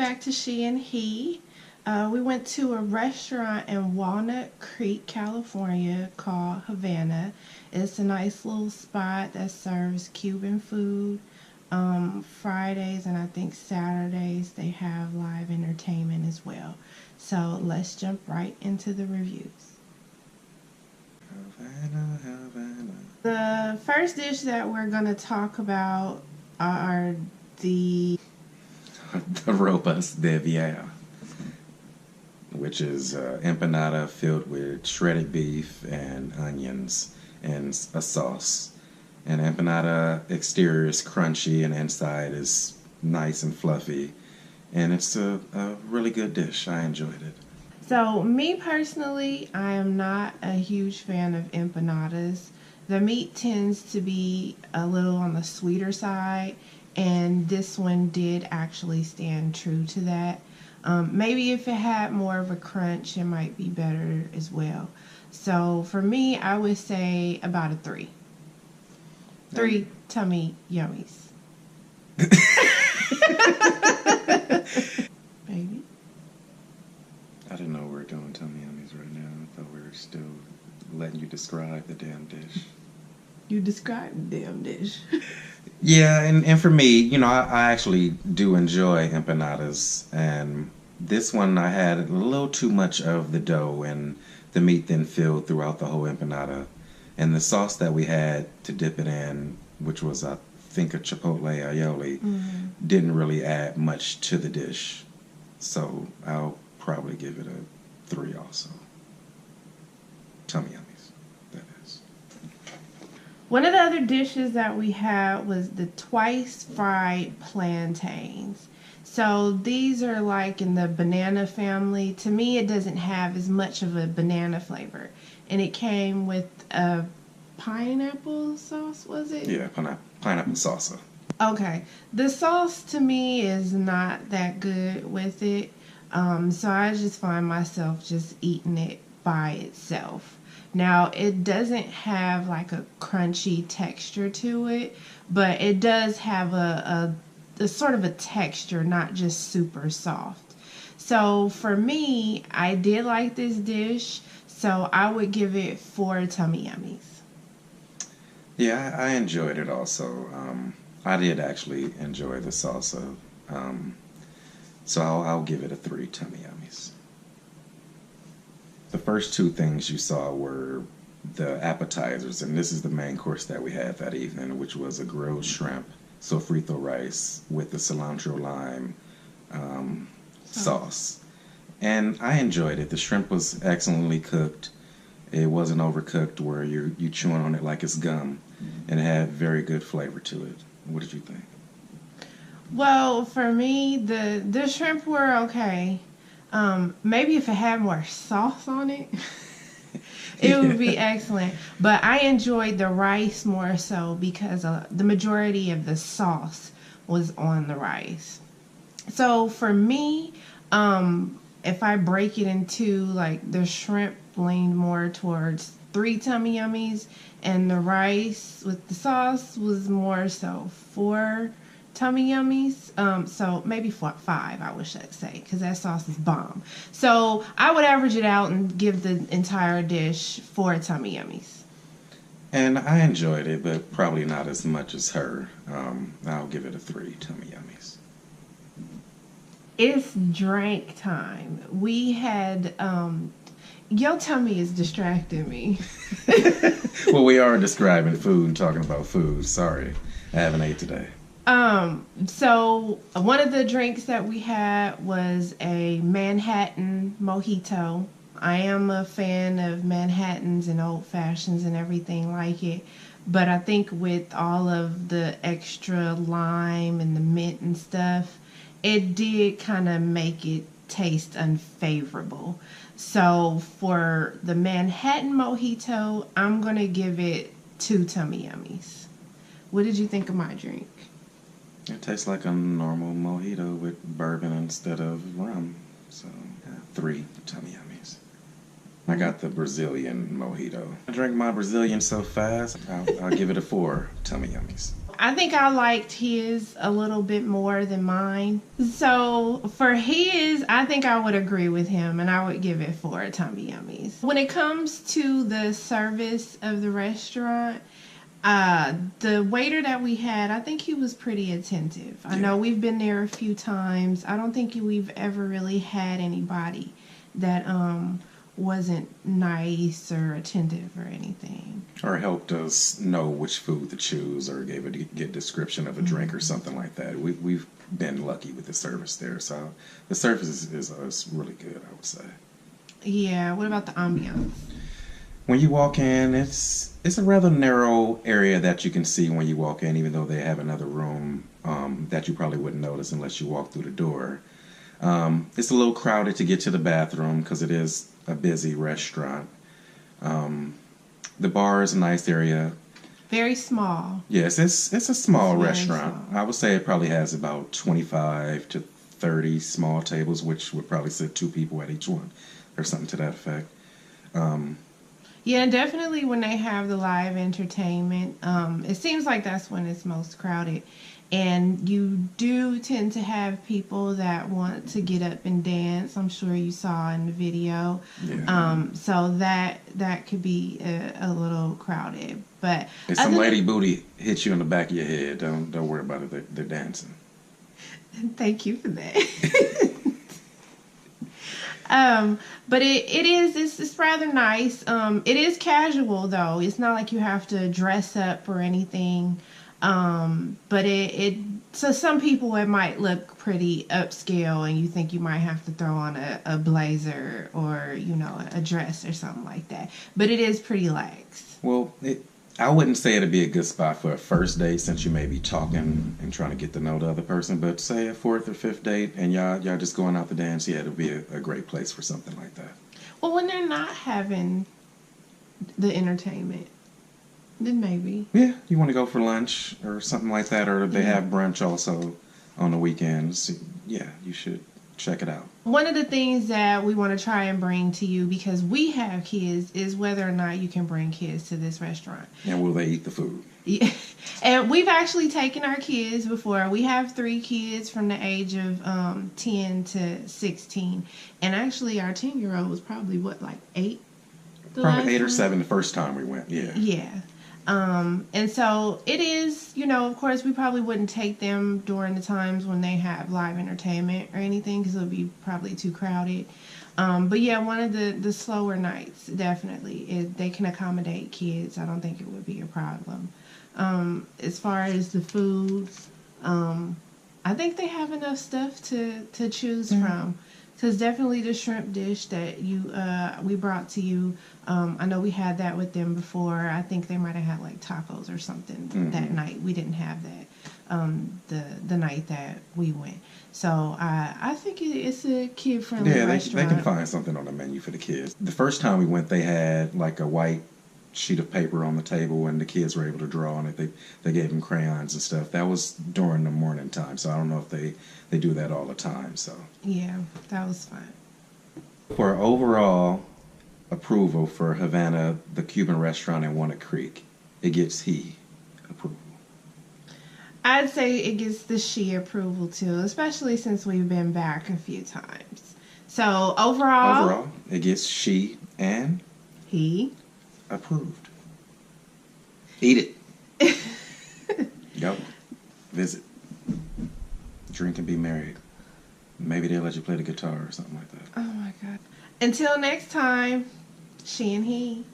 back to She and He. We went to a restaurant in Walnut Creek, California called Havana. It's a nice little spot that serves Cuban food. Fridays and I think Saturdays they have live entertainment as well. So let's jump right into the reviews. Havana, Havana. The first dish that we're going to talk about are the Robust de Vieja, which is empanada filled with shredded beef and onions and a sauce. And empanada exterior is crunchy and inside is nice and fluffy. And it's a really good dish. I enjoyed it. So me personally, I am not a huge fan of empanadas. The meat tends to be a little on the sweeter side, and this one did actually stand true to that. Maybe if it had more of a crunch, it might be better as well. So for me, I would say about a 3. 3 tummy yummies. Baby. I didn't know we were doing tummy yummies right now. I thought we were still letting you describe the damn dish. You described the damn dish. Yeah, and for me, you know, I actually do enjoy empanadas. And this one I had a little too much of the dough, and the meat then filled throughout the whole empanada. And the sauce that we had to dip it in, which was, I think, a chipotle aioli, didn't really add much to the dish. So I'll probably give it a 3 also. Tummy yummies, that is. One of the other dishes that we had was the twice fried plantains. So these are like in the banana family. To me, it doesn't have as much of a banana flavor. And it came with a pineapple sauce, was it? Yeah, pineapple salsa. Okay. The sauce to me is not that good with it. So I just find myself just eating it by itself. Now, it doesn't have like a crunchy texture to it, but it does have a sort of a texture, not just super soft. So for me, I did like this dish, so I would give it 4 tummy yummies. Yeah, I enjoyed it also. I did actually enjoy the salsa. So I'll give it a 3 tummy yummies. The first 2 things you saw were the appetizers, and this is the main course that we had that evening, which was a grilled shrimp, sofrito rice with the cilantro lime sauce. And I enjoyed it. The shrimp was excellently cooked. It wasn't overcooked where you chewing on it like it's gum, and it had very good flavor to it. What did you think? Well, for me, the shrimp were okay. Maybe if it had more sauce on it, it would be excellent. But I enjoyed the rice more so because the majority of the sauce was on the rice. So for me, if I break it into, like, the shrimp leaned more towards 3 tummy yummies, and the rice with the sauce was more so 4 tummy yummies. So maybe 5, I wish I'd say, because that sauce is bomb. So I would average it out and give the entire dish 4 tummy yummies. And I enjoyed it, but probably not as much as her. I'll give it a 3 tummy yummies. It's drink time. We had, your tummy is distracting me. Well, we are describing food and talking about food. Sorry, I haven't ate today. So one of the drinks that we had was a Manhattan mojito. I am a fan of Manhattans and old fashions and everything like it. But I think with all of the extra lime and the mint and stuff, it did kind of make it taste unfavorable. So for the Manhattan mojito, I'm going to give it 2 tummy yummies. What did you think of my drink? It tastes like a normal mojito with bourbon instead of rum. So, 3 tummy yummies. I got the Brazilian mojito. I drank my Brazilian so fast, I'll give it a 4 tummy yummies. I think I liked his a little bit more than mine. So for his, I think I would agree with him and I would give it 4 tummy yummies. When it comes to the service of the restaurant, the waiter that we had, I think he was pretty attentive. I know we've been there a few times. I don't think we've ever really had anybody that wasn't nice or attentive or anything. Or helped us know which food to choose, or gave a good description of a drink or something like that. We've been lucky with the service there, so the service is really good, I would say. Yeah. What about the ambiance? When you walk in, it's a rather narrow area that you can see when you walk in, even though they have another room that you probably wouldn't notice unless you walk through the door. It's a little crowded to get to the bathroom because it is a busy restaurant. The bar is a nice area. Very small. Yes, it's a small restaurant. Small. I would say it probably has about 25 to 30 small tables, which would probably sit 2 people at each one, or something to that effect. Yeah, definitely when they have the live entertainment, it seems like that's when it's most crowded. And you do tend to have people that want to get up and dance. I'm sure you saw in the video. Yeah. So that could be a little crowded. But if some lady booty hits you in the back of your head, don't worry about it. They're dancing. Thank you for that. But it's rather nice. It is casual though. It's not like you have to dress up or anything. But so some people it might look pretty upscale and you think you might have to throw on a blazer or, a dress or something like that. But it is pretty lax. Well, I wouldn't say it'd be a good spot for a first date since you may be talking and trying to get to know the other person. But say a 4th or 5th date and y'all just going out to dance, yeah, it'll be a great place for something like that. Well, when they're not having the entertainment, then maybe. Yeah, you want to go for lunch or something like that, or they have brunch also on the weekends. Yeah, you should check it out. One of the things that we want to try and bring to you, because we have kids, is whether or not you can bring kids to this restaurant. And will they eat the food? Yeah. And we've actually taken our kids before. We have 3 kids from the age of 10 to 16. And actually our 10-year-old was probably, 8? Probably 8 or 7 the first time we went, yeah. Yeah. And so it is, of course, we probably wouldn't take them during the times when they have live entertainment or anything because it would be probably too crowded. But yeah, one of the slower nights, definitely. They can accommodate kids. I don't think it would be a problem. As far as the food, I think they have enough stuff to choose from. Because definitely the shrimp dish that we brought to you, I know we had that with them before. I think they might have had like tacos or something that night. We didn't have that the night that we went. So I think it's a kid-friendly restaurant. They can find something on the menu for the kids. The first time we went, they had like a white sheet of paper on the table and the kids were able to draw on it. They gave them crayons and stuff. That was during the morning time, so I don't know if they do that all the time. So yeah, that was fun. For overall approval for Havana, the Cuban restaurant in Walnut Creek, it gets he approval. I'd say it gets the she approval too, especially since we've been back a few times. So overall it gets she and he approved. Eat it. Go. Visit. Drink and be married. Maybe they'll let you play the guitar or something like that. Oh my God. Until next time, she and he.